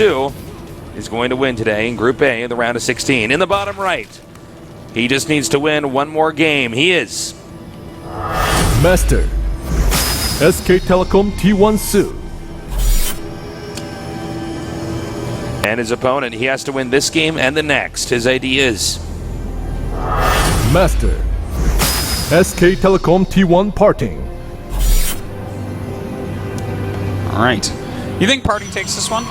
Su is going to win today in Group A in the round of 16. In the bottom right, he just needs to win one more game. He is Master SK Telecom T1 Su. And his opponent, he has to win this game and the next. His ID is Master SK Telecom T1 Parting. All right. You think Parting takes this one?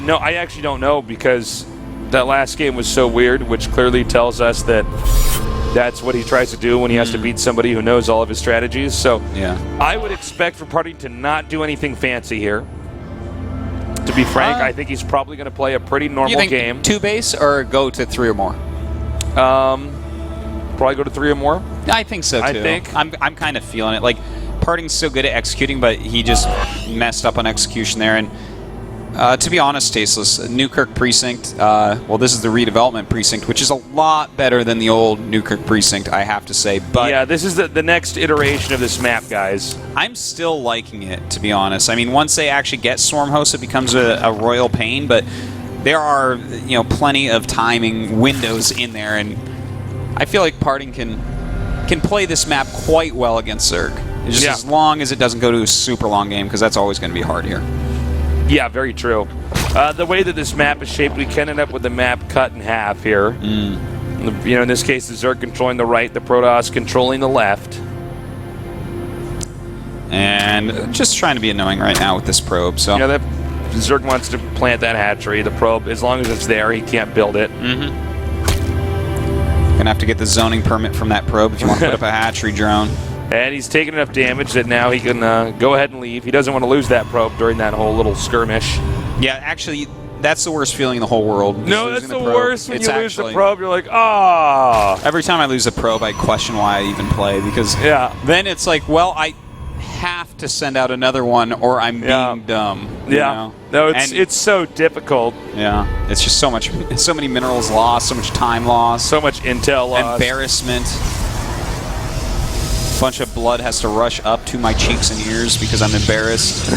No, I actually don't know, because that last game was so weird, which clearly tells us that that's what he tries to do when he has to beat somebody who knows all of his strategies. So yeah, I would expect for Parting to not do anything fancy here. To be frank, I think he's probably going to play a pretty normal game. 2 base or go to 3 or more? Probably go to 3 or more. I think so too. I think. I'm kind of feeling it. Like, Parting's so good at executing, but he just messed up on execution there. And to be honest, Tasteless, Newkirk Precinct, well, this is the redevelopment precinct, which is a lot better than the old Newkirk Precinct, I have to say. But yeah, this is the next iteration of this map, guys. I'm still liking it, to be honest. I mean, once they actually get Swarm Host, it becomes a royal pain, but there are, you know, plenty of timing windows in there, and I feel like Parting can play this map quite well against Zerg. It's just as long as it doesn't go to a super long game, because that's always going to be hard here. Yeah, very true. The way that this map is shaped, we can end up with the map cut in half here. You know, in this case, the Zerg controlling the right, the Protoss controlling the left. And just trying to be annoying right now with this probe. So yeah, the Zerg wants to plant that hatchery. The probe, as long as it's there, he can't build it. Gonna have to get the zoning permit from that probe if you want to put up a hatchery drone. And he's taken enough damage that now he can go ahead and leave. He doesn't want to lose that probe during that whole little skirmish. Yeah, actually, that's the worst feeling in the whole world. No, that's the worst. When you lose the probe, you're like, ah. Every time I lose a probe, I question why I even play, because then it's like, well, I have to send out another one or I'm being dumb. You know? No, it's so difficult. Yeah, it's just so many minerals lost, so much time lost, so much intel lost, embarrassment. A bunch of blood has to rush up to my cheeks and ears because I'm embarrassed.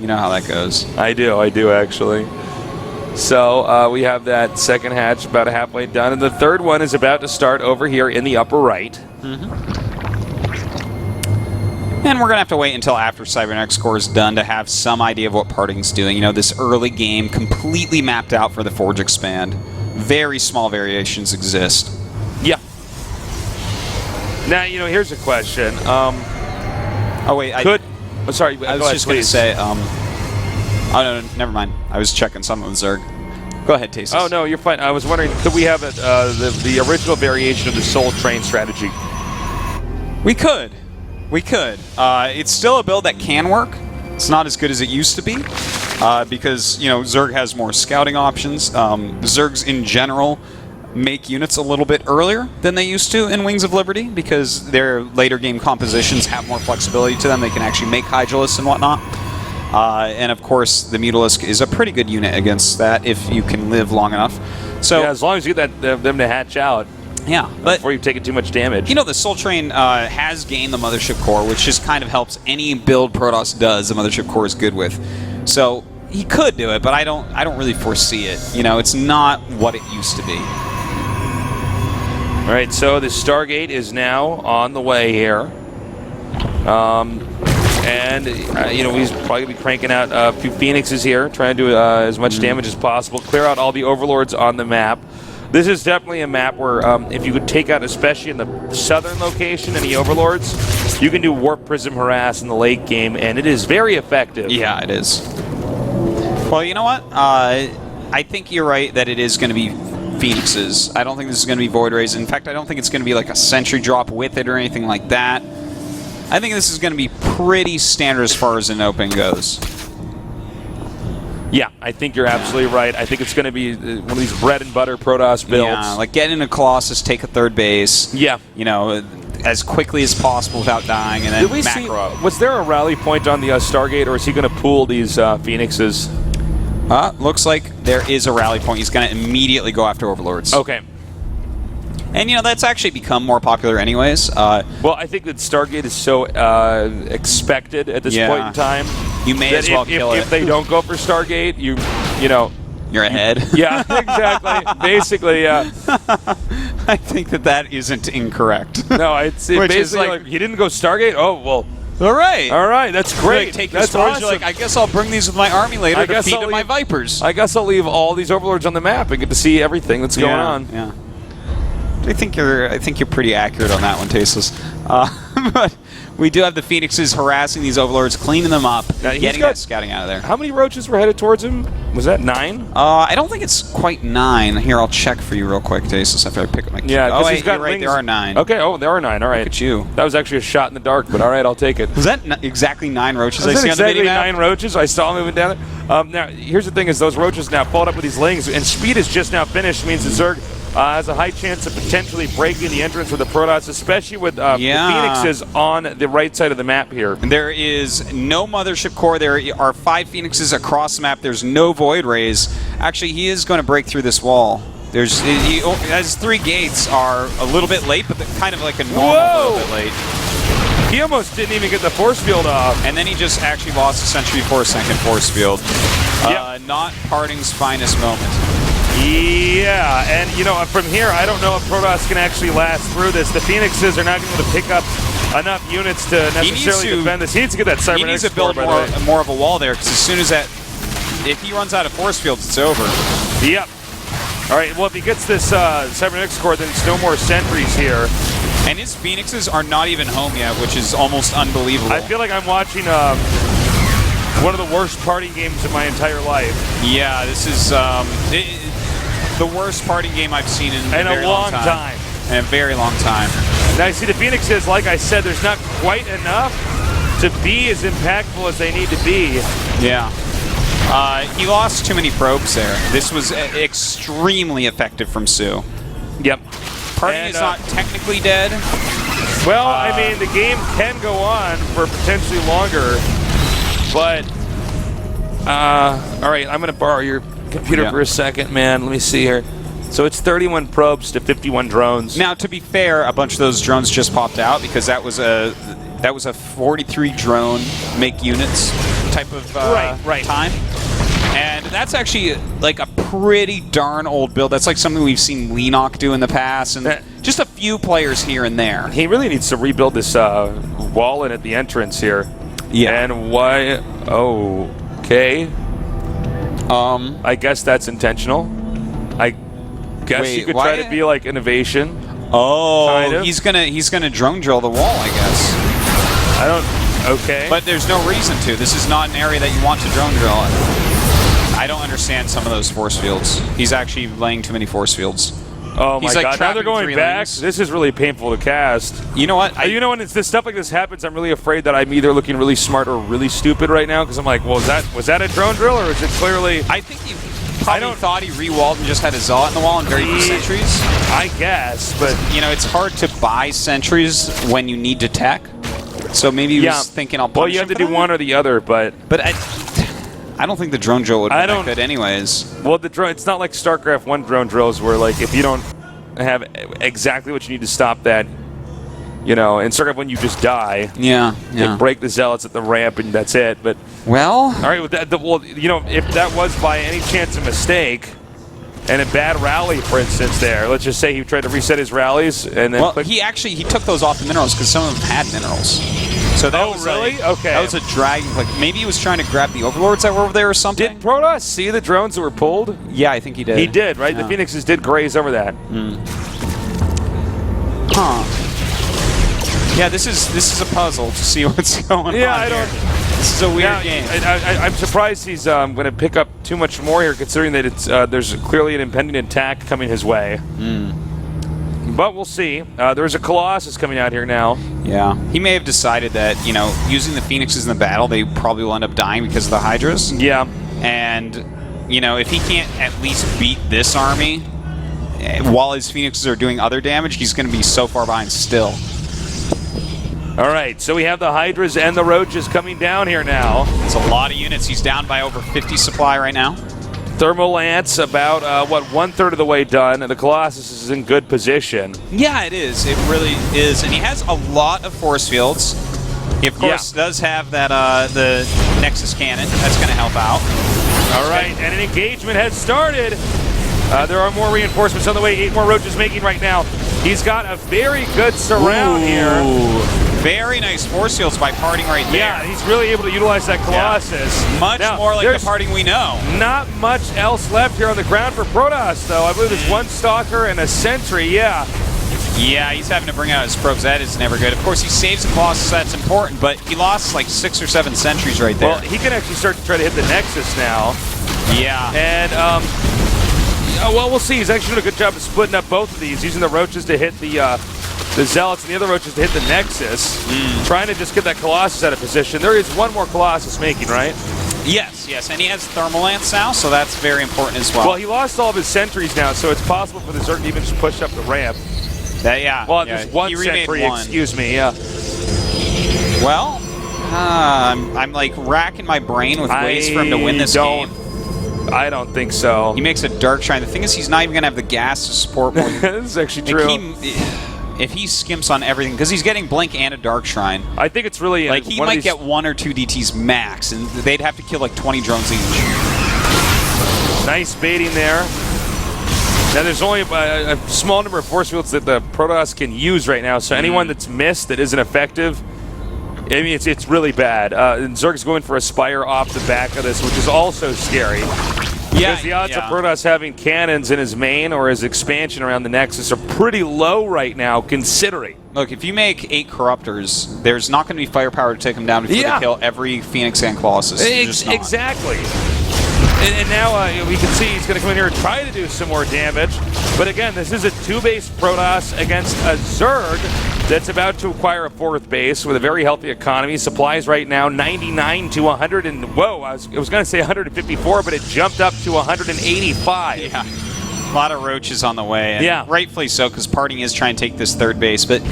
You know how that goes. I do actually. So we have that second hatch about halfway done, and the third one is about to start over here in the upper right. And we're going to have to wait until after Cybernex Core is done to have some idea of what Parting's doing. You know, this early game completely mapped out for the Forge Expand. Very small variations exist. Yeah. Now, you know, here's a question. Oh, wait. Sorry, I was just going to say... oh, no, never mind. I was checking something with Zerg. Go ahead, Tastes. Oh, no, you're fine. I was wondering, could we have the original variation of the Soul Train strategy? We could. We could. It's still a build that can work. It's not as good as it used to be because, you know, Zerg has more scouting options. Zergs in general make units a little bit earlier than they used to in Wings of Liberty because their later game compositions have more flexibility to them. They can actually make Hydralisks and whatnot. And of course, the Mutalisk is a pretty good unit against that if you can live long enough. So yeah, as long as you get them to hatch out. Yeah, but before you've taken too much damage. You know, the Soul Train has gained the Mothership Core, which just kind of helps any build Protoss does. The Mothership Core is good with, so he could do it, but I don't really foresee it. You know, it's not what it used to be. All right, so the Stargate is now on the way here, and you know, he's probably gonna be cranking out a few Phoenixes here, trying to do as much damage as possible, clear out all the Overlords on the map. This is definitely a map where if you could take out, especially in the southern location, any Overlords, you can do Warp Prism Harass in the late game, and it is very effective. Yeah, it is. Well, you know what? I think you're right that it is going to be Phoenixes. I don't think this is going to be Void Rays. In fact, I don't think it's going to be like a Sentry drop with it or anything like that. I think this is going to be pretty standard as far as an open goes. Yeah, I think you're absolutely right. I think it's going to be one of these bread and butter Protoss builds. Yeah, like get into Colossus, take a third base. Yeah. You know, as quickly as possible without dying, and then Did we see, was there a rally point on the Stargate, or is he going to pool these Phoenixes? Looks like there is a rally point. He's going to immediately go after Overlords. Okay. And, you know, that's actually become more popular anyways. Well, I think that Stargate is so expected at this point in time. You may as well kill it. If they don't go for Stargate, you know. You're ahead. Yeah, exactly. Basically, yeah. I think that isn't incorrect. No, it's basically like, he didn't go Stargate? Oh, well. All right, that's great. Take your that's storage. awesome. You're like, I guess I'll bring these with my army later to feed to my Vipers. I guess I'll leave all these overlords on the map and get to see everything that's going on. Yeah. I think you're pretty accurate on that one, Tasteless. But we do have the Phoenixes harassing these overlords, cleaning them up, getting that scouting out of there. How many roaches were headed towards him? Was that 9? I don't think it's quite 9. Here, I'll check for you real quick, Tasteless, after I pick up my key. Yeah, oh, wait, he's got you're right, rings. there are 9. Okay, there are 9, all right. Look at you. That was actually a shot in the dark, but all right, I'll take it. Was that exactly 9 roaches I see on the exactly mini-map? 9 roaches. I saw them moving down there. Now, here's the thing is those roaches now followed up with these lings, and speed is just now finished, means that Zerg has a high chance of potentially breaking the entrance with the Protoss, especially with the Phoenixes on the right side of the map here. There is no Mothership Core. There are 5 Phoenixes across the map. There's no Void Rays. Actually, he is going to break through this wall. His 3 gates are a little bit late, but kind of like a normal little bit late. He almost didn't even get the force field off. And then he just actually lost a sentry for a second force field. Not Parting's finest moment. Yeah, and from here, I don't know if Protoss can actually last through this. The Phoenixes are not going to pick up enough units to necessarily defend this. He needs to get that Cybernetics. He needs to build more of a wall there, because as soon as if he runs out of force fields, it's over. Yep. All right, well, if he gets this Cybernetics core, then it's no more sentries here. And his Phoenixes are not even home yet, which is almost unbelievable. I feel like I'm watching one of the worst party games of my entire life. Yeah, this is the worst party game I've seen in a very long time. In a very long time. Now, you see, the Phoenixes, like I said, there's not quite enough to be as impactful as they need to be. Yeah. He lost too many probes there. This was extremely effective from Sue. Yep. Parting is not technically dead. Well, I mean, the game can go on for potentially longer, but all right, I'm going to borrow your computer for a second, man. Let me see here. So it's 31 probes to 51 drones. Now, to be fair, a bunch of those drones just popped out because that was a 43 drone make units type of time. And that's actually like a pretty darn old build. That's like something we've seen Leenock do in the past, and just a few players here and there. He really needs to rebuild this wall in at the entrance here. Yeah. And why? Okay. I guess that's intentional. I guess you could try to be like innovation. Oh, kind of. he's gonna drone drill the wall, I guess. I don't. Okay. But there's no reason to. This is not an area that you want to drone drill in. I don't understand some of those force fields. He's actually laying too many force fields. Oh my god! Now they're going back. This is really painful to cast. You know what? When this stuff like this happens, I'm really afraid that I'm either looking really smart or really stupid right now, because I'm like, well, was that a drone drill, or is it clearly? I think he probably thought he re-walled and just had a Zealot in the wall and very few sentries. I guess, but it's hard to buy sentries when you need to tech. So maybe he was thinking, I'll punish Well, you have to do one or the other, but I don't think the drone drill would be that good anyways. Well, it's not like StarCraft 1 drone drills where, like, if you don't have exactly what you need to stop that, in StarCraft 1 you just die. Yeah. You break the Zealots at the ramp and that's it. But all right, with that, if that was by any chance a mistake and a bad rally, for instance, there, let's just say he tried to reset his rallies and then he took those off the minerals because some of them had minerals. So that was really? Okay. That was a dragging. Like maybe he was trying to grab the overlords that were over there or something. Did Protoss see the drones that were pulled? Yeah, I think he did. He did, right? Yeah. The Phoenixes did graze over that. Yeah, this is a puzzle to see what's going on. Yeah, This is a weird game. I'm surprised he's going to pick up too much more here, considering that there's clearly an impending attack coming his way. But we'll see. There's a Colossus coming out here now. Yeah. He may have decided that, using the Phoenixes in the battle, they probably will end up dying because of the Hydras. Yeah. And, if he can't at least beat this army, while his Phoenixes are doing other damage, he's going to be so far behind still. All right, so we have the Hydras and the Roaches coming down here now. It's a lot of units. He's down by over 50 supply right now. Thermal Lance about, 1/3 of the way done, and the Colossus is in good position. Yeah, it is. It really is. And he has a lot of force fields. He, of course, does have that the Nexus cannon. That's going to help out. All right, and an engagement has started. There are more reinforcements on the way. 8 more roaches making right now. He's got a very good surround here. Very nice force fields by Parting right there. Yeah, he's really able to utilize that Colossus. Yeah. Much more like the Parting we know. Not much else left here on the ground for Protoss, though. I believe there's 1 Stalker and a Sentry, yeah. Yeah, he's having to bring out his probes. That is never good. Of course, he saves a Colossus. That's important, but he lost like 6 or 7 sentries right there. Well, he can actually start to try to hit the Nexus now. Yeah. And, well, we'll see. He's actually doing a good job of splitting up both of these, using the roaches to hit the Zealots and the other roaches to hit the Nexus. Trying to just get that Colossus out of position. There is 1 more Colossus making, right? Yes, and he has Thermal Lance now, so that's very important as well. Well, he lost all of his sentries now, so it's possible for the Zerg to even just push up the ramp. Well, there's 1 sentry, excuse me, yeah. Well, I'm like racking my brain with ways for him to win this game. I don't think so. He makes a Dark Shrine. The thing is, he's not even going to have the gas to support more. This is actually true. If he skimps on everything, because he's getting Blink and a Dark Shrine. I think it's really... Like, he might get 1 or 2 DTs max, and they'd have to kill like 20 drones each. Nice baiting there. Now, there's only a small number of force fields that the Protoss can use right now, so anyone that's missed that isn't effective, I mean, it's really bad. And Zerg's going for a Spire off the back of this, which is also scary. Because the odds of Protoss having cannons in his main or his expansion around the Nexus are pretty low right now, considering. Look, if you make 8 Corruptors, there's not going to be firepower to take them down before they kill every Phoenix and Colossus. Exactly. And now we can see he's going to come in here and try to do some more damage. But again, this is a 2-base Protoss against a Zerg that's about to acquire a 4th base with a very healthy economy. Supplies right now 99 to 100 and whoa, I was going to say 154, but it jumped up to 185. Yeah, a lot of roaches on the way. And rightfully so, because Parting is trying to take this 3rd base. But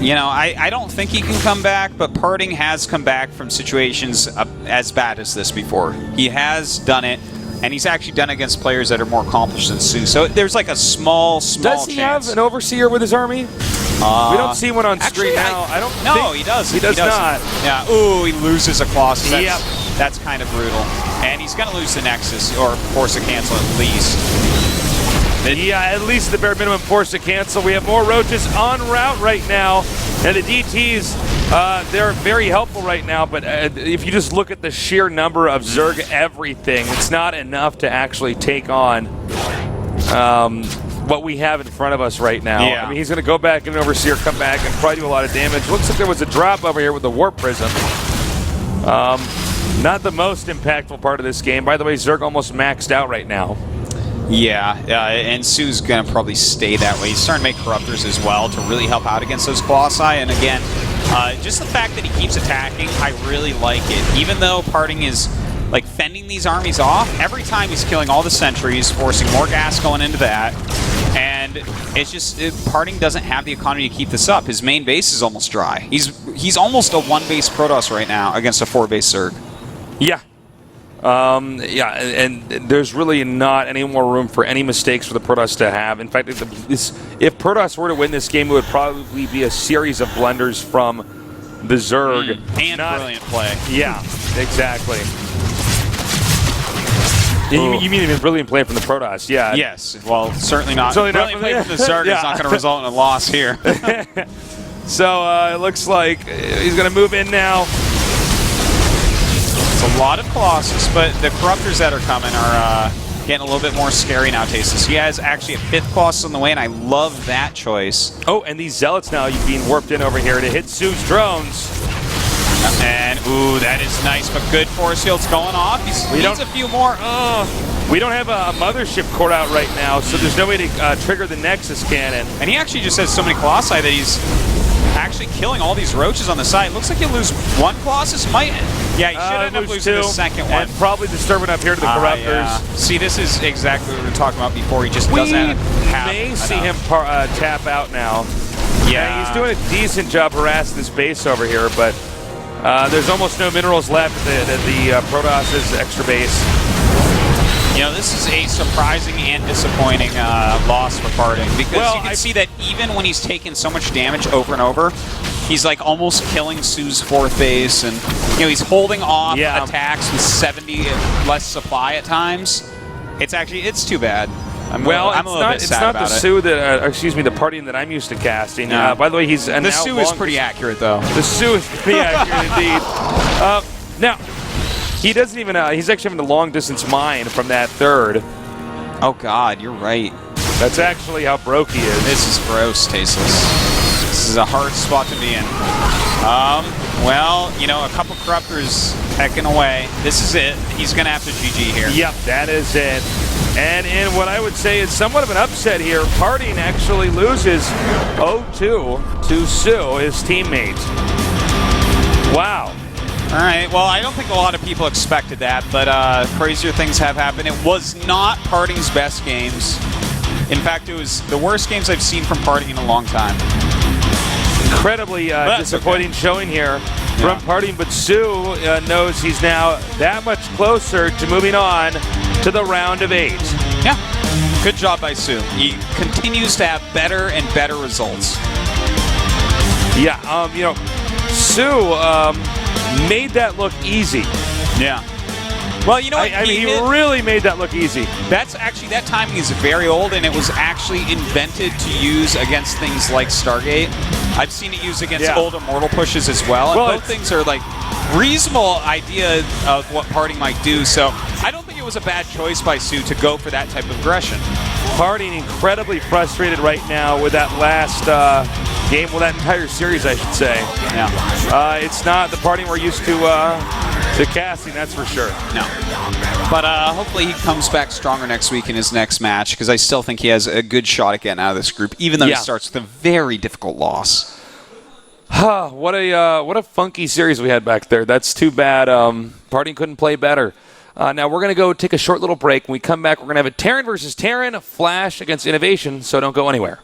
you know, I don't think he can come back, but Parting has come back from situations as bad as this before. He has done it, and he's actually done it against players that are more accomplished than Sue. So there's like a small Does he have an Overseer with his army? We don't see one on screen now. I don't think he does. He does not. Yeah, ooh, he loses a Colossus. That's kind of brutal. And he's going to lose the Nexus, or force a cancel at least. Yeah, at least the bare minimum force to cancel. We have more roaches en route right now. And the DTs, they're very helpful right now, but if you just look at the sheer number of Zerg everything, it's not enough to actually take on what we have in front of us right now. I mean, he's going to go back and Overseer, come back, and probably do a lot of damage. Looks like there was a drop over here with the Warp Prism. Not the most impactful part of this game. By the way, Zerg almost maxed out right now. Yeah, and Sue's going to probably stay that way. He's starting to make Corruptors as well to really help out against those Colossi. And again, just the fact that he keeps attacking, I really like it. Even though Parting is like fending these armies off, every time he's killing all the sentries, forcing more gas going into that. And it's just, Parting doesn't have the economy to keep this up. His main base is almost dry. He's almost a 1-base Protoss right now against a 4-base Zerg. Yeah. And there's really not any more room for any mistakes for the Protoss to have. In fact, if Protoss were to win this game, it would probably be a series of blunders from the Zerg. And brilliant play. Yeah, exactly. You mean even brilliant play from the Protoss? Yeah. Yes. Well, certainly not. Brilliant play from the Zerg is not going to result in a loss here. So it looks like he's going to move in now. It's a lot of Colossus, but the Corruptors that are coming are getting a little bit more scary now, Tasteless. He has actually a 5th Colossus on the way, and I love that choice. Oh, and these Zealots now being warped in over here to hit Sue's drones. And, ooh, that is nice, but good force fields going off. He needs a few more. We don't have a mothership core out right now, so there's no way to trigger the Nexus cannon. And he actually just has so many Colossi that he's actually killing all these roaches on the side. Looks like he'll lose 1 Colossus. Yeah, he should end up losing the 2nd one. And probably disturbing up here to the Corruptors. Yeah. See, this is exactly what we were talking about before. He just doesn't have may see him tap out now. Yeah, he's doing a decent job harassing this base over here, but there's almost no minerals left at the Protoss's extra base. You know, this is a surprising and disappointing loss for Parting, because you can see that even when he's taken so much damage over and over, He's like almost killing Sue's fourth base, and he's holding off attacks with 70 less supply at times. It's too bad. I'm a little bit sad about it. It's not the Sue that, excuse me, the partying that I'm used to casting. No. By the way, he's the Sue is pretty accurate though. The Sue is pretty accurate indeed. Now, he doesn't even. He's actually having a long distance mine from that third. Oh God, you're right. That's actually how broke he is. This is gross, Tasteless. This is a hard spot to be in. Well, a couple corruptors hecking away. This is it. He's going to have to GG here. Yep, that is it. And in what I would say is somewhat of an upset here, Parting actually loses 0-2 to Sue, his teammate. Wow. All right, well, I don't think a lot of people expected that, but crazier things have happened. It was not Parting's best games. In fact, it was the worst games I've seen from Parting in a long time. Incredibly disappointing showing here from Parting, but Sue knows he's now that much closer to moving on to the round of 8. Yeah, good job by Sue. He continues to have better and better results. Yeah, Sue made that look easy. Yeah. Well, you know what? I mean, he really made that look easy. That timing is very old, and it was actually invented to use against things like Stargate. I've seen it used against old Immortal pushes as well. And both things are like reasonable idea of what Parting might do. So I don't think it was a bad choice by Sue to go for that type of aggression. Parting incredibly frustrated right now with that last game, well, that entire series, I should say. Yeah. It's not the Parting we're used to casting, that's for sure. No. But hopefully he comes back stronger next week in his next match, because I still think he has a good shot at getting out of this group, even though he starts with a very difficult loss. What a funky series we had back there. That's too bad. Parting couldn't play better. Now we're going to go take a short little break. When we come back, we're going to have a Terran versus Terran, Flash against Innovation, so don't go anywhere.